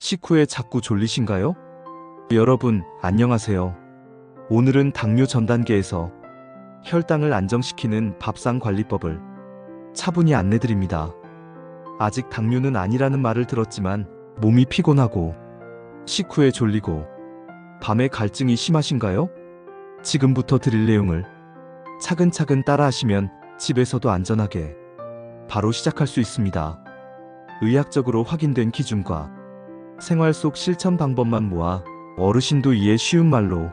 식후에 자꾸 졸리신가요? 여러분, 안녕하세요. 오늘은 당뇨 전 단계에서 혈당을 안정시키는 밥상관리법을 차분히 안내드립니다. 아직 당뇨는 아니라는 말을 들었지만 몸이 피곤하고 식후에 졸리고 밤에 갈증이 심하신가요? 지금부터 드릴 내용을 차근차근 따라하시면 집에서도 안전하게 바로 시작할 수 있습니다. 의학적으로 확인된 기준과 생활 속 실천 방법만 모아 어르신도 이해 쉬운 말로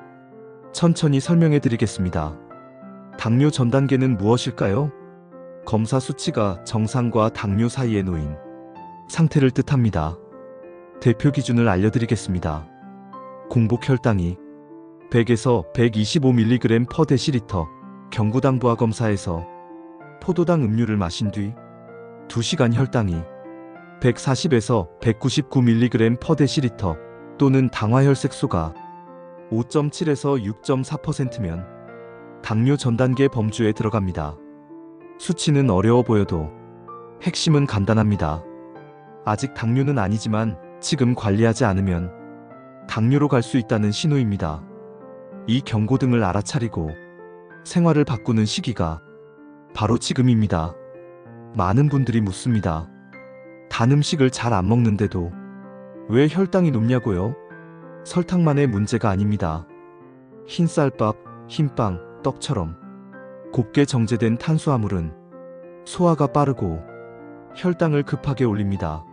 천천히 설명해 드리겠습니다. 당뇨 전 단계는 무엇일까요? 검사 수치가 정상과 당뇨 사이에 놓인 상태를 뜻합니다. 대표 기준을 알려드리겠습니다. 공복 혈당이 100에서 125mg/dL, 경구당부화 검사에서 포도당 음료를 마신 뒤 2시간 혈당이 140에서 199mg/dL 또는 당화혈색소가 5.7에서 6.4%면 당뇨 전 단계 범주에 들어갑니다. 수치는 어려워 보여도 핵심은 간단합니다. 아직 당뇨는 아니지만 지금 관리하지 않으면 당뇨로 갈 수 있다는 신호입니다. 이 경고등을 알아차리고 생활을 바꾸는 시기가 바로 지금입니다. 많은 분들이 묻습니다. 단 음식을 잘 안 먹는데도 왜 혈당이 높냐고요? 설탕만의 문제가 아닙니다. 흰쌀밥, 흰빵, 떡처럼 곱게 정제된 탄수화물은 소화가 빠르고 혈당을 급하게 올립니다.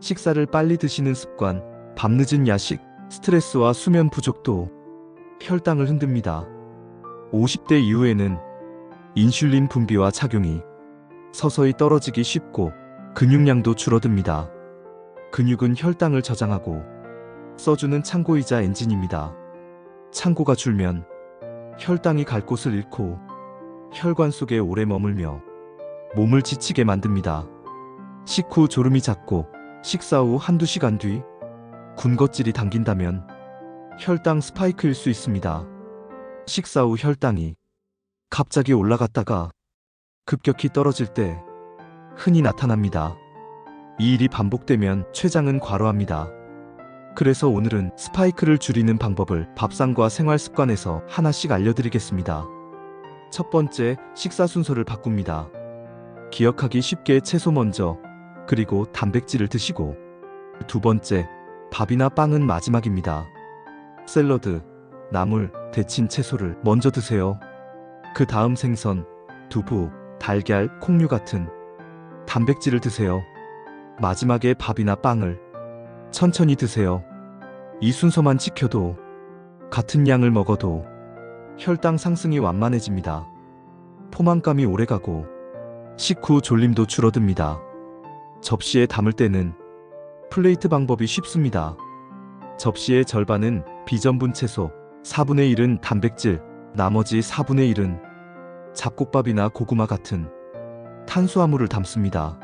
식사를 빨리 드시는 습관, 밤늦은 야식, 스트레스와 수면 부족도 혈당을 흔듭니다. 50대 이후에는 인슐린 분비와 작용이 서서히 떨어지기 쉽고 근육량도 줄어듭니다. 근육은 혈당을 저장하고 써주는 창고이자 엔진입니다. 창고가 줄면 혈당이 갈 곳을 잃고 혈관 속에 오래 머물며 몸을 지치게 만듭니다. 식후 졸음이 잦고 식사 후 한두 시간 뒤 군것질이 당긴다면 혈당 스파이크일 수 있습니다. 식사 후 혈당이 갑자기 올라갔다가 급격히 떨어질 때 흔히 나타납니다. 이 일이 반복되면 췌장은 과로합니다. 그래서 오늘은 스파이크를 줄이는 방법을 밥상과 생활 습관에서 하나씩 알려드리겠습니다. 첫 번째, 식사 순서를 바꿉니다. 기억하기 쉽게 채소 먼저, 그리고 단백질을 드시고, 두 번째, 밥이나 빵은 마지막입니다. 샐러드, 나물, 데친 채소를 먼저 드세요. 그 다음 생선, 두부, 달걀, 콩류 같은 단백질을 드세요. 마지막에 밥이나 빵을 천천히 드세요. 이 순서만 지켜도 같은 양을 먹어도 혈당 상승이 완만해집니다. 포만감이 오래가고 식후 졸림도 줄어듭니다. 접시에 담을 때는 플레이트 방법이 쉽습니다. 접시의 절반은 비전분 채소, 4분의 1은 단백질, 나머지 4분의 1은 잡곡밥이나 고구마 같은 탄수화물을 담습니다.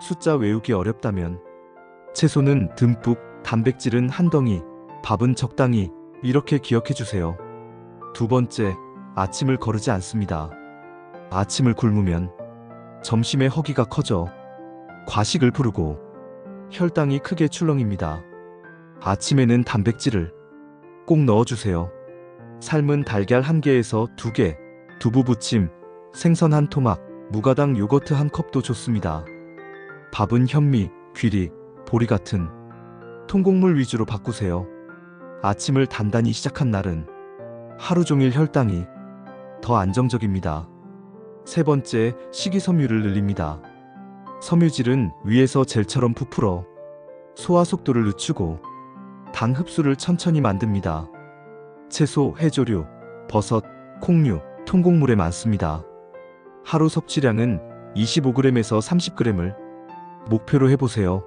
숫자 외우기 어렵다면 채소는 듬뿍, 단백질은 한 덩이, 밥은 적당히 이렇게 기억해 주세요. 두 번째, 아침을 거르지 않습니다. 아침을 굶으면 점심에 허기가 커져 과식을 부르고 혈당이 크게 출렁입니다. 아침에는 단백질을 꼭 넣어주세요. 삶은 달걀 1개에서 2개, 두부 부침, 생선 한 토막, 무가당 요거트 1컵도 좋습니다. 밥은 현미, 귀리, 보리 같은 통곡물 위주로 바꾸세요. 아침을 단단히 시작한 날은 하루 종일 혈당이 더 안정적입니다. 세 번째, 식이섬유를 늘립니다. 섬유질은 위에서 젤처럼 부풀어 소화 속도를 늦추고 당 흡수를 천천히 만듭니다. 채소, 해조류, 버섯, 콩류, 통곡물에 많습니다. 하루 섭취량은 25g에서 30g을 목표로 해보세요.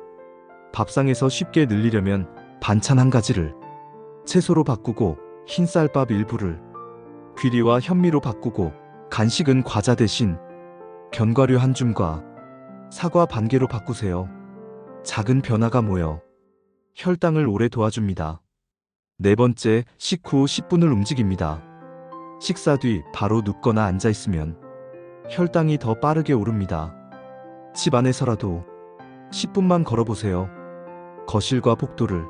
밥상에서 쉽게 늘리려면 반찬 한 가지를 채소로 바꾸고 흰쌀밥 일부를 귀리와 현미로 바꾸고 간식은 과자 대신 견과류 한 줌과 사과 반 개로 바꾸세요. 작은 변화가 모여 혈당을 오래 도와줍니다. 네 번째, 식후 10분을 움직입니다. 식사 뒤 바로 눕거나 앉아있으면 혈당이 더 빠르게 오릅니다. 집 안에서라도 10분만 걸어보세요. 거실과 복도를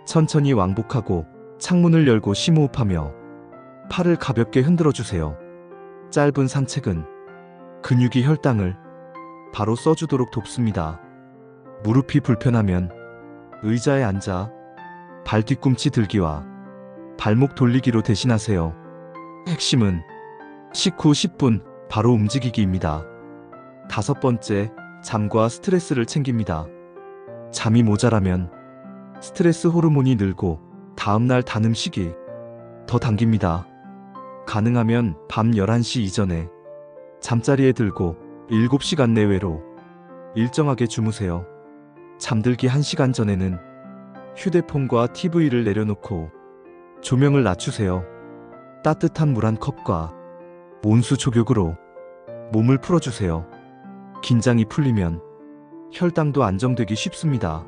천천히 왕복하고 창문을 열고 심호흡하며 팔을 가볍게 흔들어 주세요. 짧은 산책은 근육이 혈당을 바로 써주도록 돕습니다. 무릎이 불편하면 의자에 앉아 발 뒤꿈치 들기와 발목 돌리기로 대신하세요. 핵심은 식후 10분 바로 움직이기입니다. 5번째, 잠과 스트레스를 챙깁니다. 잠이 모자라면 스트레스 호르몬이 늘고 다음날 단 음식이 더 당깁니다. 가능하면 밤 11시 이전에 잠자리에 들고 7시간 내외로 일정하게 주무세요. 잠들기 1시간 전에는 휴대폰과 TV를 내려놓고 조명을 낮추세요. 따뜻한 물 한 컵과 온수 족욕으로 몸을 풀어주세요. 긴장이 풀리면 혈당도 안정되기 쉽습니다.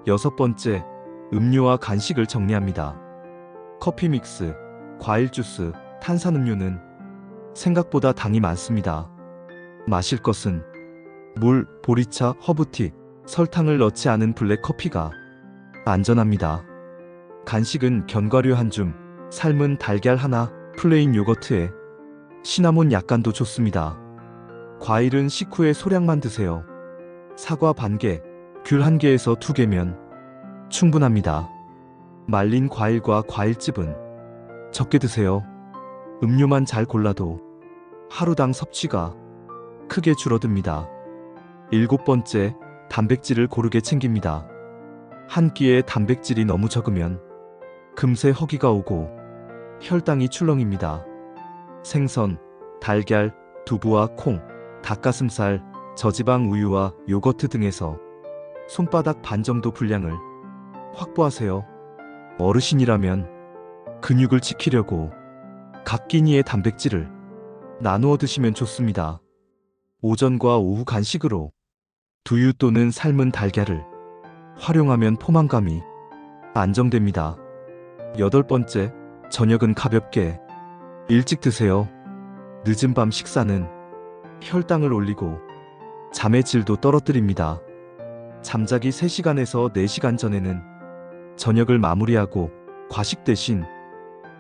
6번째, 음료와 간식을 정리합니다. 커피 믹스, 과일 주스, 탄산음료는 생각보다 당이 많습니다. 마실 것은 물, 보리차, 허브티, 설탕을 넣지 않은 블랙커피가 안전합니다. 간식은 견과류 한 줌, 삶은 달걀 하나, 플레인 요거트에 시나몬 약간도 좋습니다. 과일은 식후에 소량만 드세요. 사과 반 개, 귤 1개에서 2개면 충분합니다. 말린 과일과 과일즙은 적게 드세요. 음료만 잘 골라도 하루당 섭취가 크게 줄어듭니다. 7번째, 단백질을 고르게 챙깁니다. 한 끼에 단백질이 너무 적으면 금세 허기가 오고 혈당이 출렁입니다. 생선, 달걀, 두부와 콩, 닭가슴살, 저지방 우유와 요거트 등에서 손바닥 반 정도 분량을 확보하세요. 어르신이라면 근육을 지키려고 각 끼니의 단백질을 나누어 드시면 좋습니다. 오전과 오후 간식으로 두유 또는 삶은 달걀을 활용하면 포만감이 안정됩니다. 8번째, 저녁은 가볍게 일찍 드세요. 늦은 밤 식사는 혈당을 올리고 잠의 질도 떨어뜨립니다. 잠자기 3시간에서 4시간 전에는 저녁을 마무리하고 과식 대신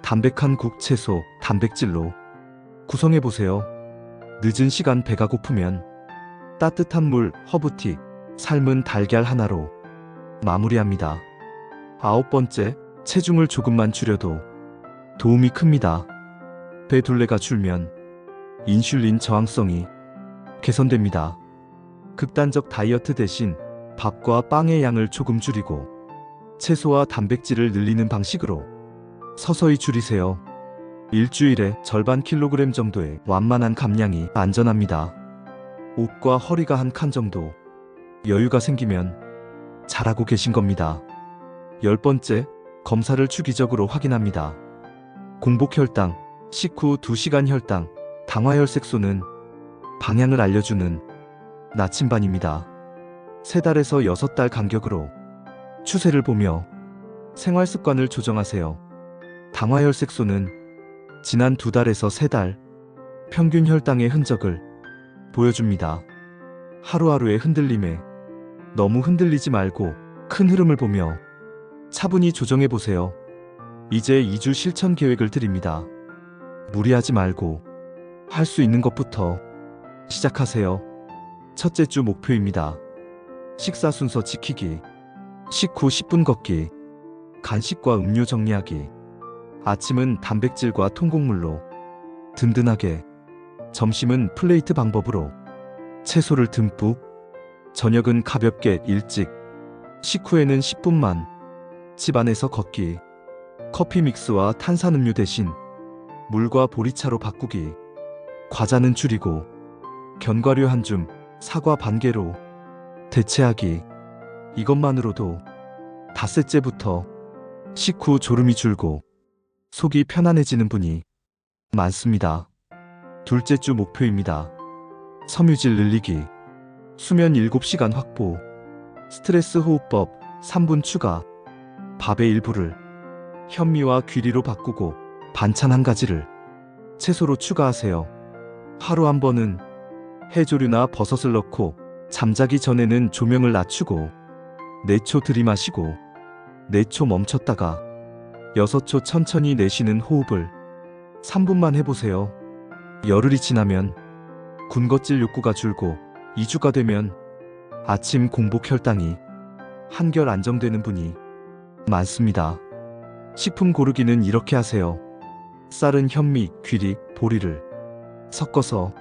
담백한 국, 채소, 단백질로 구성해보세요. 늦은 시간 배가 고프면 따뜻한 물, 허브티, 삶은 달걀 하나로 마무리합니다. 9번째, 체중을 조금만 줄여도 도움이 큽니다. 배 둘레가 줄면 인슐린 저항성이 개선됩니다. 극단적 다이어트 대신 밥과 빵의 양을 조금 줄이고 채소와 단백질을 늘리는 방식으로 서서히 줄이세요. 일주일에 절반 킬로그램 정도의 완만한 감량이 안전합니다. 옷과 허리가 한 칸 정도 여유가 생기면 잘하고 계신 겁니다. 10번째, 검사를 주기적으로 확인합니다. 공복 혈당, 식후 2시간 혈당, 당화혈색소는 방향을 알려주는 나침반입니다. 3달에서 6달 간격으로 추세를 보며 생활 습관을 조정하세요. 당화혈색소는 지난 2달에서 3달 평균 혈당의 흔적을 보여줍니다. 하루하루의 흔들림에 너무 흔들리지 말고 큰 흐름을 보며 차분히 조정해 보세요. 이제 2주 실천 계획을 드립니다. 무리하지 말고 할 수 있는 것부터 시작하세요. 첫째 주 목표입니다. 식사 순서 지키기, 식후 10분 걷기, 간식과 음료 정리하기. 아침은 단백질과 통곡물로 든든하게, 점심은 플레이트 방법으로 채소를 듬뿍, 저녁은 가볍게 일찍, 식후에는 10분만 집 안에서 걷기, 커피 믹스와 탄산음료 대신 물과 보리차로 바꾸기, 과자는 줄이고 견과류 한 줌, 사과 반 개로 대체하기. 이것만으로도 닷새째부터 식후 졸음이 줄고 속이 편안해지는 분이 많습니다. 둘째 주 목표입니다. 섬유질 늘리기, 수면 7시간 확보, 스트레스 호흡법 3분 추가, 밥의 일부를 현미와 귀리로 바꾸고 반찬 한 가지를 채소로 추가하세요. 하루 한 번은 해조류나 버섯을 넣고 잠자기 전에는 조명을 낮추고 4초 들이마시고 4초 멈췄다가 6초 천천히 내쉬는 호흡을 3분만 해보세요. 열흘이 지나면 군것질 욕구가 줄고 2주가 되면 아침 공복 혈당이 한결 안정되는 분이 많습니다. 식품 고르기는 이렇게 하세요. 쌀은 현미, 귀리, 보리를 섞어서,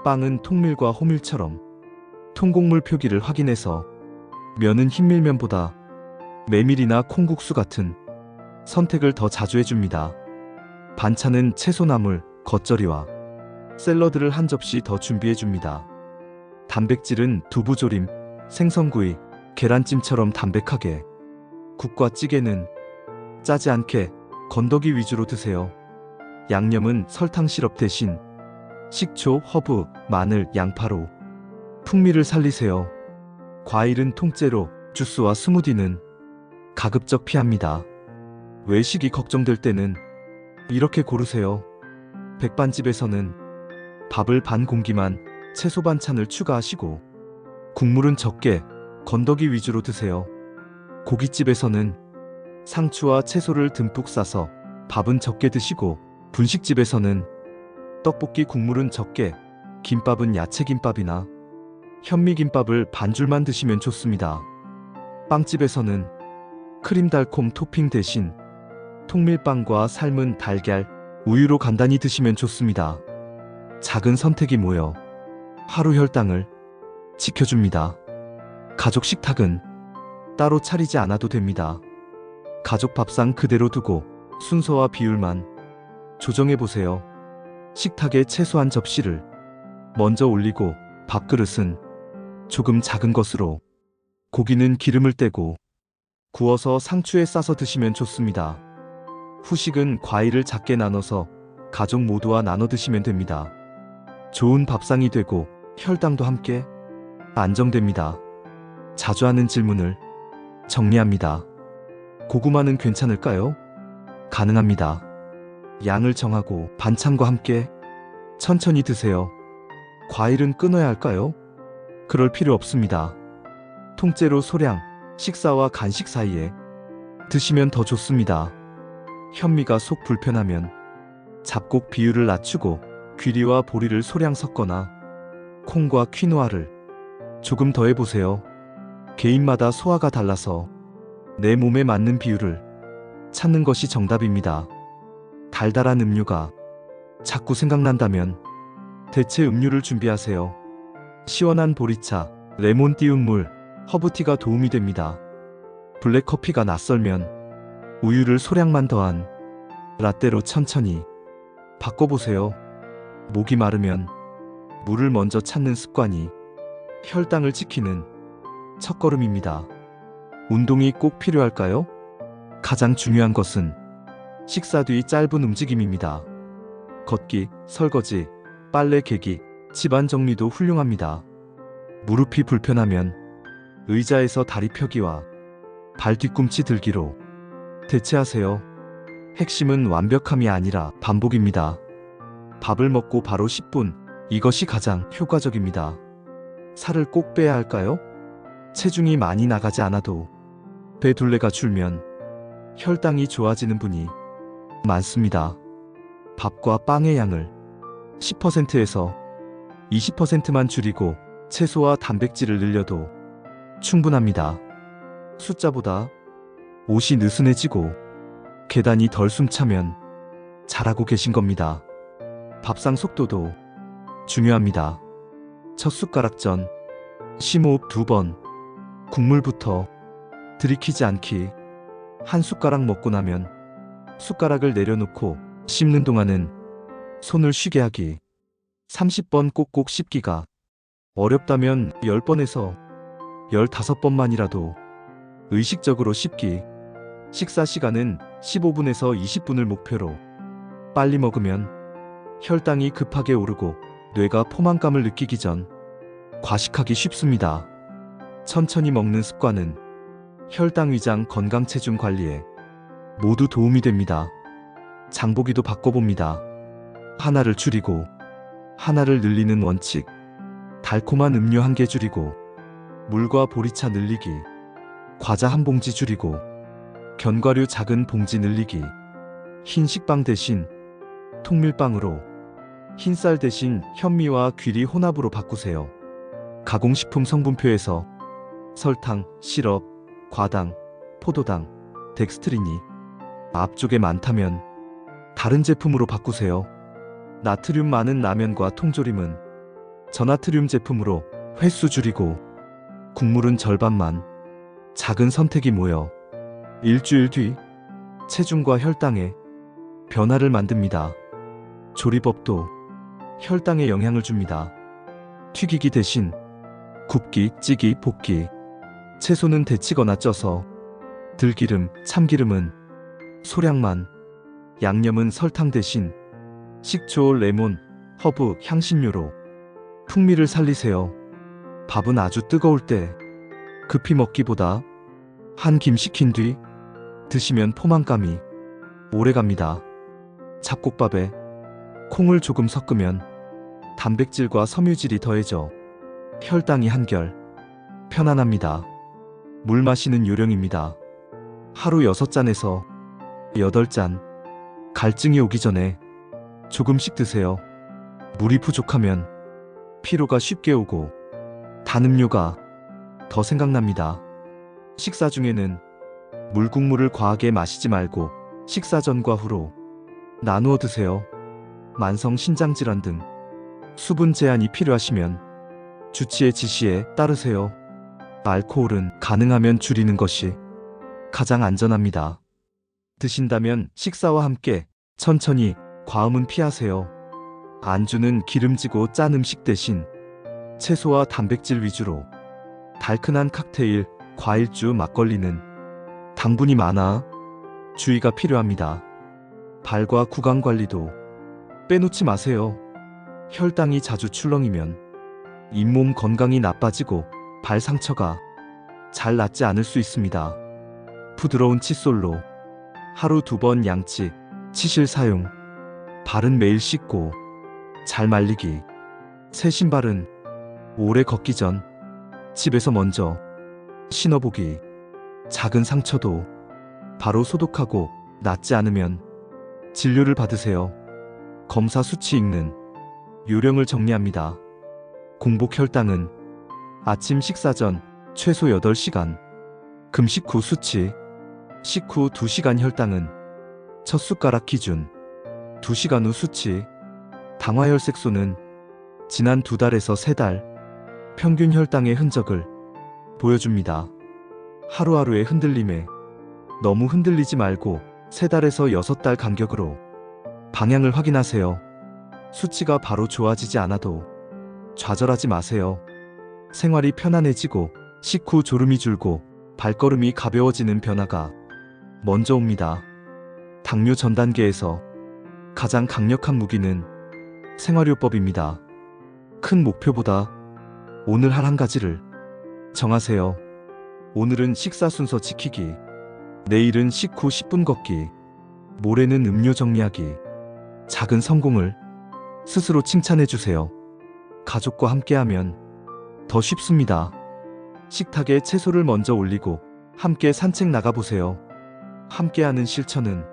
빵은 통밀과 호밀처럼 통곡물 표기를 확인해서, 면은 흰밀면보다 메밀이나 콩국수 같은 선택을 더 자주 해줍니다. 반찬은 채소나물, 겉절이와 샐러드를 한 접시 더 준비해줍니다. 단백질은 두부조림, 생선구이, 계란찜처럼 담백하게, 국과 찌개는 짜지 않게 건더기 위주로 드세요. 양념은 설탕 시럽 대신 식초, 허브, 마늘, 양파로 풍미를 살리세요. 과일은 통째로, 주스와 스무디는 가급적 피합니다. 외식이 걱정될 때는 이렇게 고르세요. 백반집에서는 밥을 반 공기만, 채소 반찬을 추가하시고 국물은 적게, 건더기 위주로 드세요. 고깃집에서는 상추와 채소를 듬뿍 싸서 밥은 적게 드시고, 분식집에서는 떡볶이 국물은 적게, 김밥은 야채김밥이나 현미김밥을 반줄만 드시면 좋습니다. 빵집에서는 크림 달콤 토핑 대신 통밀빵과 삶은 달걀, 우유로 간단히 드시면 좋습니다. 작은 선택이 모여 하루 혈당을 지켜줍니다. 가족 식탁은 따로 차리지 않아도 됩니다. 가족 밥상 그대로 두고 순서와 비율만 조정해보세요. 식탁에 채소 한 접시를 먼저 올리고, 밥그릇은 조금 작은 것으로, 고기는 기름을 떼고 구워서 상추에 싸서 드시면 좋습니다. 후식은 과일을 작게 나눠서 가족 모두와 나눠 드시면 됩니다. 좋은 밥상이 되고 혈당도 함께 안정됩니다. 자주 하는 질문을 정리합니다. 고구마는 괜찮을까요? 가능합니다. 양을 정하고 반찬과 함께 천천히 드세요. 과일은 끊어야 할까요? 그럴 필요 없습니다. 통째로 소량, 식사와 간식 사이에 드시면 더 좋습니다. 현미가 속 불편하면 잡곡 비율을 낮추고 귀리와 보리를 소량 섞거나 콩과 퀴노아를 조금 더 해보세요. 개인마다 소화가 달라서 내 몸에 맞는 비율을 찾는 것이 정답입니다. 달달한 음료가 자꾸 생각난다면 대체 음료를 준비하세요. 시원한 보리차, 레몬 띄운 물, 허브티가 도움이 됩니다. 블랙커피가 낯설면 우유를 소량만 더한 라떼로 천천히 바꿔보세요. 목이 마르면 물을 먼저 찾는 습관이 혈당을 지키는 첫걸음입니다. 운동이 꼭 필요할까요? 가장 중요한 것은 식사 뒤 짧은 움직임입니다. 걷기, 설거지, 빨래 개기, 집안 정리도 훌륭합니다. 무릎이 불편하면 의자에서 다리 펴기와 발 뒤꿈치 들기로 대체하세요. 핵심은 완벽함이 아니라 반복입니다. 밥을 먹고 바로 10분, 이것이 가장 효과적입니다. 살을 꼭 빼야 할까요? 체중이 많이 나가지 않아도 배 둘레가 줄면 혈당이 좋아지는 분이 많습니다. 밥과 빵의 양을 10%에서 20%만 줄이고 채소와 단백질을 늘려도 충분합니다. 숫자보다 옷이 느슨해지고 계단이 덜 숨차면 잘하고 계신 겁니다. 밥상 속도도 중요합니다. 첫 숟가락 전 심호흡 2번, 국물부터 들이키지 않기. 한 숟가락 먹고 나면 숟가락을 내려놓고 씹는 동안은 손을 쉬게 하기. 30번 꼭꼭 씹기가 어렵다면 10번에서 15번만이라도 의식적으로 씹기. 식사 시간은 15분에서 20분을 목표로. 빨리 먹으면 혈당이 급하게 오르고 뇌가 포만감을 느끼기 전 과식하기 쉽습니다. 천천히 먹는 습관은 혈당 위장 건강 체중 관리에 모두 도움이 됩니다. 장보기도 바꿔봅니다. 하나를 줄이고 하나를 늘리는 원칙. 달콤한 음료 1개 줄이고 물과 보리차 늘리기. 과자 한 봉지 줄이고 견과류 작은 봉지 늘리기. 흰 식빵 대신 통밀빵으로, 흰쌀 대신 현미와 귀리 혼합으로 바꾸세요. 가공식품 성분표에서 설탕, 시럽, 과당, 포도당, 덱스트린이 앞쪽에 많다면 다른 제품으로 바꾸세요. 나트륨 많은 라면과 통조림은 저나트륨 제품으로 횟수 줄이고, 국물은 절반만. 작은 선택이 모여 일주일 뒤 체중과 혈당에 변화를 만듭니다. 조리법도 혈당에 영향을 줍니다. 튀기기 대신 굽기, 찌기, 볶기. 채소는 데치거나 쪄서, 들기름, 참기름은 소량만. 양념은 설탕 대신 식초, 레몬, 허브, 향신료로 풍미를 살리세요. 밥은 아주 뜨거울 때 급히 먹기보다 한 김 식힌 뒤 드시면 포만감이 오래갑니다. 잡곡밥에 콩을 조금 섞으면 단백질과 섬유질이 더해져 혈당이 한결 편안합니다. 물 마시는 요령입니다. 하루 6잔에서 8잔. 갈증이 오기 전에 조금씩 드세요. 물이 부족하면 피로가 쉽게 오고 단 음료가 더 생각납니다. 식사 중에는 물국물을 과하게 마시지 말고 식사 전과 후로 나누어 드세요. 만성 신장질환 등 수분 제한이 필요하시면 주치의 지시에 따르세요. 알코올은 가능하면 줄이는 것이 가장 안전합니다. 드신다면 식사와 함께 천천히, 과음은 피하세요. 안주는 기름지고 짠 음식 대신 채소와 단백질 위주로. 달큰한 칵테일, 과일주, 막걸리는 당분이 많아 주의가 필요합니다. 발과 구강 관리도 빼놓지 마세요. 혈당이 자주 출렁이면 잇몸 건강이 나빠지고 발 상처가 잘 낫지 않을 수 있습니다. 부드러운 칫솔로 하루 2번 양치, 치실 사용. 발은 매일 씻고 잘 말리기. 새 신발은 오래 걷기 전 집에서 먼저 신어보기. 작은 상처도 바로 소독하고 낫지 않으면 진료를 받으세요. 검사 수치 읽는 요령을 정리합니다. 공복 혈당은 아침 식사 전 최소 8시간, 금식 후 수치. 식후 2시간 혈당은 첫 숟가락 기준, 2시간 후 수치. 당화혈색소는 지난 2달에서 3달 평균 혈당의 흔적을 보여줍니다. 하루하루의 흔들림에 너무 흔들리지 말고 3달에서 6달 간격으로 방향을 확인하세요. 수치가 바로 좋아지지 않아도 좌절하지 마세요. 생활이 편안해지고 식후 졸음이 줄고 발걸음이 가벼워지는 변화가 먼저 옵니다. 당뇨 전 단계에서 가장 강력한 무기는 생활요법입니다. 큰 목표보다 오늘 할 한 가지를 정하세요. 오늘은 식사 순서 지키기, 내일은 식후 10분 걷기, 모레는 음료 정리하기. 작은 성공을 스스로 칭찬해 주세요. 가족과 함께하면 더 쉽습니다. 식탁에 채소를 먼저 올리고 함께 산책 나가보세요. 함께하는 실천은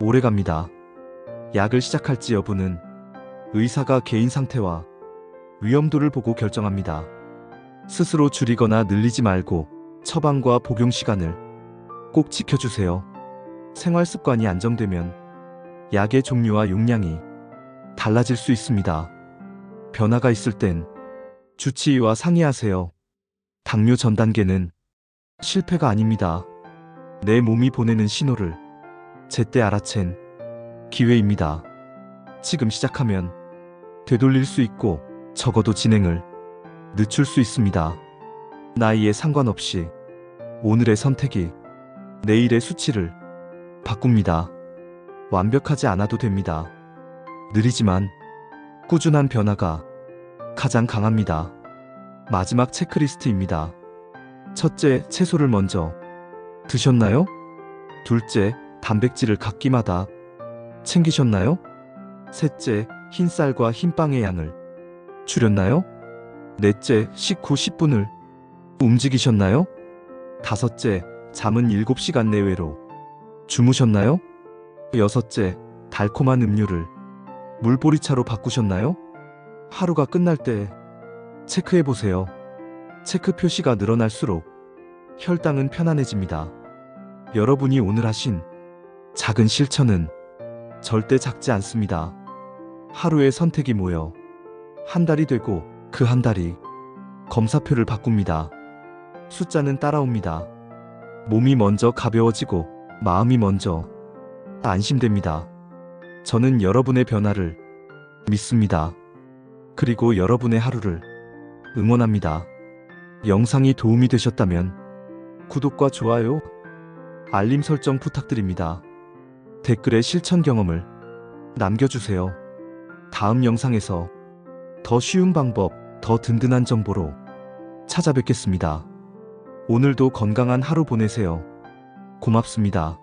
오래갑니다. 약을 시작할지 여부는 의사가 개인 상태와 위험도를 보고 결정합니다. 스스로 줄이거나 늘리지 말고 처방과 복용 시간을 꼭 지켜주세요. 생활 습관이 안정되면 약의 종류와 용량이 달라질 수 있습니다. 변화가 있을 땐 주치의와 상의하세요. 당뇨 전 단계는 실패가 아닙니다. 내 몸이 보내는 신호를 제때 알아챈 기회입니다. 지금 시작하면 되돌릴 수 있고 적어도 진행을 늦출 수 있습니다. 나이에 상관없이 오늘의 선택이 내일의 수치를 바꿉니다. 완벽하지 않아도 됩니다. 느리지만 꾸준한 변화가 가장 강합니다. 마지막 체크리스트입니다. 첫째, 채소를 먼저 드셨나요? 둘째, 단백질을 각 끼마다 챙기셨나요? 셋째, 흰쌀과 흰빵의 양을 줄였나요? 넷째, 식후 10분을 움직이셨나요? 5째, 잠은 7시간 내외로 주무셨나요? 6째, 달콤한 음료를 물보리차로 바꾸셨나요? 하루가 끝날 때 체크해 보세요. 체크 표시가 늘어날수록 혈당은 편안해집니다. 여러분이 오늘 하신 작은 실천은 절대 작지 않습니다. 하루의 선택이 모여 한 달이 되고 그 한 달이 검사표를 바꿉니다. 숫자는 따라옵니다. 몸이 먼저 가벼워지고 마음이 먼저 안심됩니다. 저는 여러분의 변화를 믿습니다. 그리고 여러분의 하루를 응원합니다. 영상이 도움이 되셨다면 구독과 좋아요, 알림 설정 부탁드립니다. 댓글에 실천 경험을 남겨주세요. 다음 영상에서 더 쉬운 방법, 더 든든한 정보로 찾아뵙겠습니다. 오늘도 건강한 하루 보내세요. 고맙습니다.